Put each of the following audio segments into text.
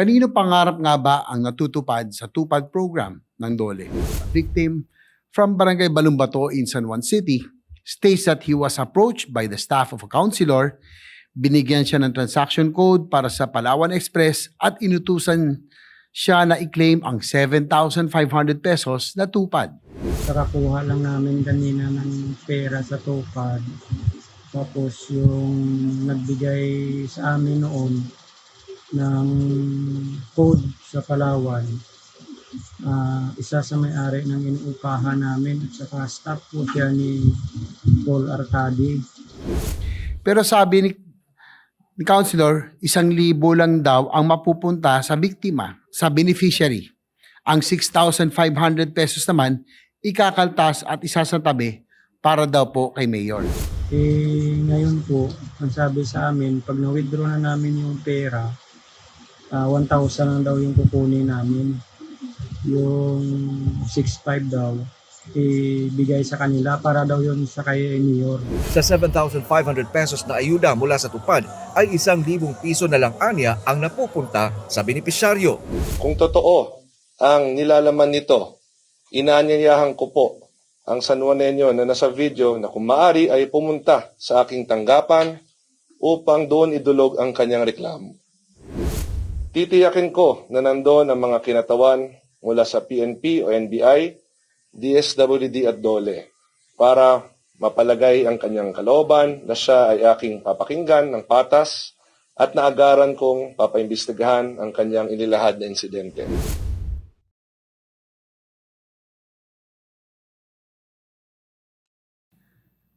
Kanino pangarap nga ba ang natutupad sa TUPAD program ng DOLE? A victim from Barangay Balumbato in San Juan City states that he was approached by the staff of a counselor, binigyan siya ng transaction code para sa Palawan Express at inutusan siya na i-claim ang 7,500 pesos na TUPAD. Nakakuha lang namin kanina ng pera sa TUPAD. Tapos yung nagbigay sa amin noon ng code sa Palawan, isa sa may-ari ng inuupahan namin at saka staff po siya ni Paul Arcadi. Pero sabi ni Counselor, 1,000 lang daw ang mapupunta sa biktima, sa beneficiary. Ang 6,500 pesos naman, ikakaltas at isasatabi para daw po kay Mayor. Ngayon po, ang sabi sa amin, pag na-withdraw na namin yung pera, 1,000 lang daw yung kukunin namin. Yung 6,500 daw, ibigay sa kanila para daw yun sa kay Mayor. Sa 7,500 pesos na ayuda mula sa TUPAD ay 1,000 piso na lang anya ang napupunta sa benepisyaryo. Kung totoo ang nilalaman nito, inaanyayahan ko po ang San Juanenyo na nasa video na kung maaari ay pumunta sa aking tanggapan upang doon idulog ang kanyang reklamo. Titiyakin ko na nandoon ang mga kinatawan mula sa PNP o NBI, DSWD at DOLE para mapalagay ang kanyang kalooban na siya ay aking papakinggan ng patas at naagaran kong papaimbestigahan ang kanyang inilahad na insidente.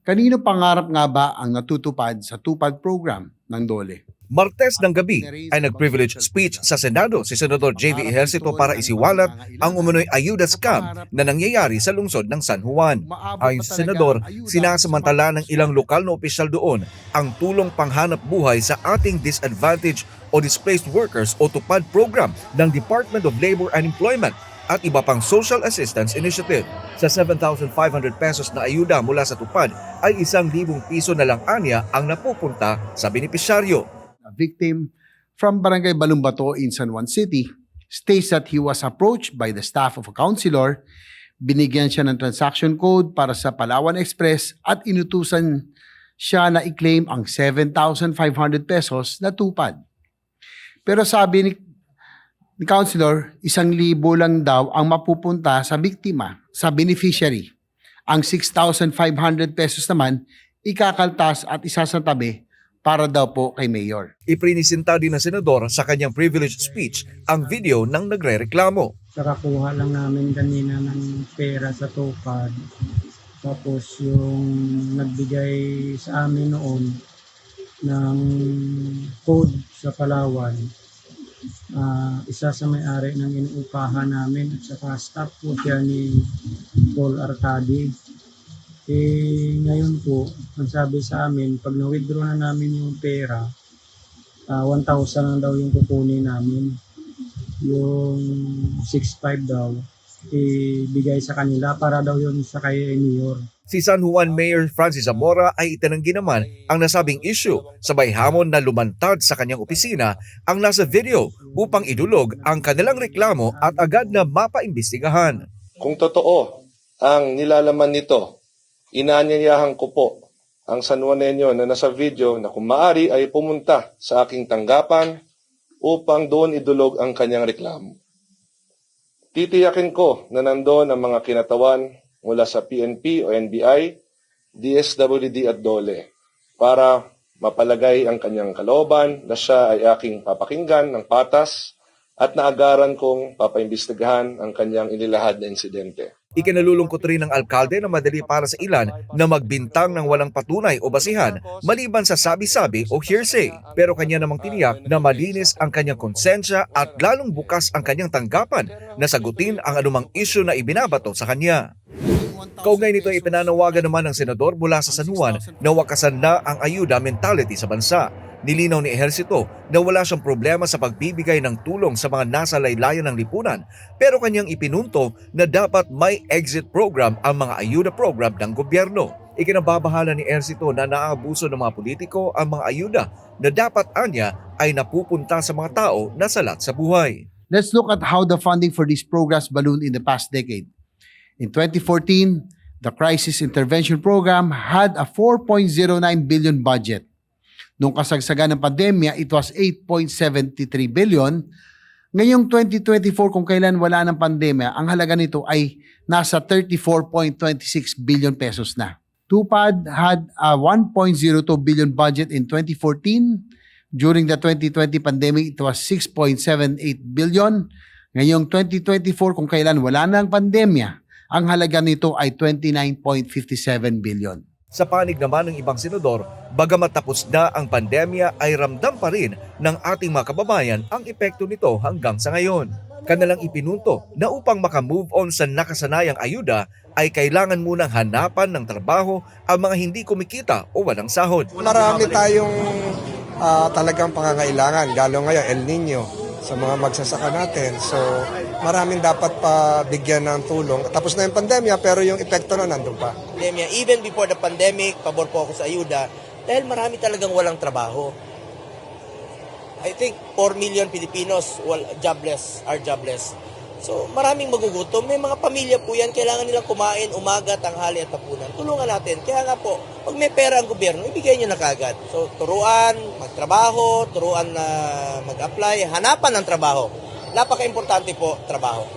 Kanino pangarap nga ba ang natutupad sa TUPAD program ng DOLE? Martes ng gabi ay nag-privilege speech sa Senado si Senador J.V. Ejercito para isiwalat ang umano'y ayuda scam na nangyayari sa lungsod ng San Juan. Ayon sa Senador, sinasamantala ng ilang lokal na opisyal doon ang tulong panghanap buhay sa ating disadvantaged o displaced workers o TUPAD program ng Department of Labor and Employment at iba pang social assistance initiative. Sa 7,500 pesos na ayuda mula sa TUPAD ay 1,000 piso na lang anya ang napupunta sa benepisyaryo. A victim from Barangay Balumbato in San Juan City states that he was approached by the staff of a counselor, binigyan siya ng transaction code para sa Palawan Express at inutusan siya na i-claim ang 7,500 pesos na TUPAD. Pero sabi ni Counselor, 1,000 lang daw ang mapupunta sa biktima, sa beneficiary. Ang 6,500 pesos naman, ikakaltas at isasatabi para daw po kay Mayor. Iprinisinta din ng Senador sa kanyang privilege speech ang video ng nagrereklamo. Nakakuha lang namin kanina ng pera sa TUPAD. Tapos yung nagbigay sa amin noon ng code sa Palawan, isa sa may-ari ng inuupahan namin at saka staff po siya ni Paul Arcadi. Ngayon po, ang sabi sa amin, pag na-withdraw na namin yung pera, 1,000 lang daw yung kukunin namin. Yung 6,500 daw, ibigay sa kanila para daw yun sa kay Mayor. Si San Juan Mayor Francis Zamora ay itinanggi naman ang nasabing issue, sabay hamon na lumantad sa kanyang opisina ang nasa video upang idulog ang kanilang reklamo at agad na mapaimbestigahan. Kung totoo ang nilalaman nito, inaanyayahan ko po ang San Juanenyo na nasa video na kung maaari ay pumunta sa aking tanggapan upang doon idulog ang kanyang reklamo. Titiyakin ko na nandoon ang mga kinatawan mula sa PNP o NBI, DSWD at DOLE para mapalagay ang kanyang kalooban na siya ay aking papakinggan ng patas at naagaran kong papaimbestigahan ang kanyang inilahad na insidente. Ikinalulungkot rin ng alkalde na madali para sa ilan na magbintang ng walang patunay o basihan maliban sa sabi-sabi o hearsay. Pero kanya namang tiniyak na malinis ang kanyang konsensya at lalong bukas ang kanyang tanggapan na sagutin ang anumang isyu na ibinabato sa kanya. Kaugnay nito ay ipinanawagan naman ng senador mula sa San Juan na wakasan na ang ayuda mentality sa bansa. Nilinaw ni Ejercito na wala siyang problema sa pagbibigay ng tulong sa mga nasa laylayan ng lipunan, pero kanyang ipinunto na dapat may exit program ang mga ayuda program ng gobyerno. Ikinababahala ni Ejercito na naaabuso ng mga politiko ang mga ayuda na dapat anya ay napupunta sa mga tao na salat sa buhay. Let's look at how the funding for these programs ballooned in the past decade. In 2014, the Crisis Intervention Program had a 4.09 billion budget. Nung kasagsagan ng pandemya, it was 8.73 billion. Ngayong 2024, kung kailan wala ng pandemya, ang halaga nito ay nasa 34.26 billion pesos na. TUPAD had a 1.02 billion budget in 2014. During the 2020 pandemic, it was 6.78 billion. Ngayong 2024, kung kailan wala ng pandemya, ang halaga nito ay 29.57 billion. Sa panig naman ng ibang senador, bagamat tapos na ang pandemya ay ramdam pa rin ng ating mga kababayan ang epekto nito hanggang sa ngayon. Kanilang ipinunto na upang makamove on sa nakasanayang ayuda ay kailangan munang hanapan ng trabaho ang mga hindi kumikita o walang sahod. Marami tayong talagang pangangailangan, lalo ngayon El Nino sa mga magsasaka natin. So maraming dapat pa bigyan ng tulong. Tapos na yung pandemya pero yung epekto na nandun pa. Even before the pandemic, pabor po ako sa ayuda dahil marami talagang walang trabaho. I think 4 million Filipinos are jobless. So maraming magugutom. May mga pamilya po yan, kailangan nilang kumain umaga, tanghali at hapunan. Tulungan natin. Kaya nga po, pag may pera ang gobyerno, ibigay nyo na kagad. So turuan, magtrabaho, turuan na mag-apply, hanapan ng trabaho. Napaka-importante po, trabaho.